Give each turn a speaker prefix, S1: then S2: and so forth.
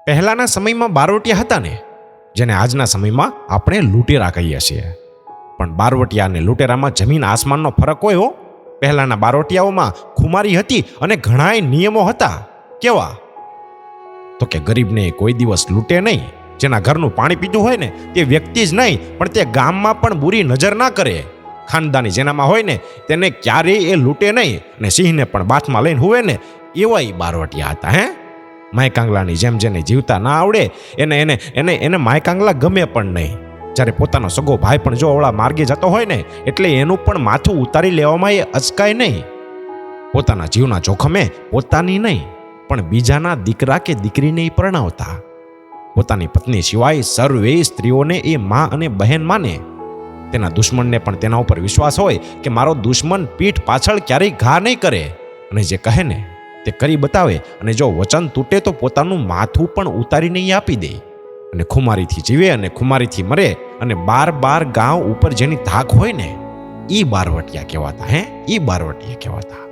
S1: પહેલાના સમયમાં બારવટિયા હતા ને, જેને આજના સમયમાં આપણે લૂંટેરા કહીએ છીએ. પણ બારવટિયા અને લૂંટેરામાં જમીન આસમાનનો ફરક હોય હો. પહેલાના બારવટિયાઓમાં ખુમારી હતી અને ઘણાય નિયમો હતા. કેવા? તો કે ગરીબને કોઈ દિવસ લૂંટે નહીં. જેના ઘરનું પાણી પીતું હોય ને તે વ્યક્તિ જ નહીં, પણ તે ગામમાં પણ બુરી નજર ના કરે. ખાનદાની જેનામાં હોય ને તેને ક્યારેય એ લૂંટે નહીં, અને સિંહને પણ બાથમાં લઈને હુવે ને એવા એ બારવટિયા હતા. માયકાંગલાની જેમ જેને જીવતા ના આવડે એને માયકાંગલા ગમે પણ નહીં. જ્યારે પોતાનો સગો ભાઈ પણ જો અવળા માર્ગે જતો હોય ને એટલે એનું પણ માથું ઉતારી લેવામાં એ અચકાય નહીં. પોતાના જીવના જોખમે પોતાની નહીં પણ બીજાના દીકરા કે દીકરીને એ પરણાવતા. પોતાની પત્ની સિવાય સર્વે સ્ત્રીઓને એ માં અને બહેન માને. તેના દુશ્મનને પણ તેના ઉપર વિશ્વાસ હોય કે મારો દુશ્મન પીઠ પાછળ ક્યારેય ઘા નહીં કરે, અને જે કહે ને તે કરી બતાવે, અને જો વચન તૂટે તો પોતાનું માથું પણ ઉતારીને આપી દે. અને ખુમારીથી જીવે અને ખુમારીથી મરે, અને 12 ગાંવ ઉપર જેની ધાક હોય ને એ બારવટિયા કહેવાતા. એ બારવટિયા કહેવાતા.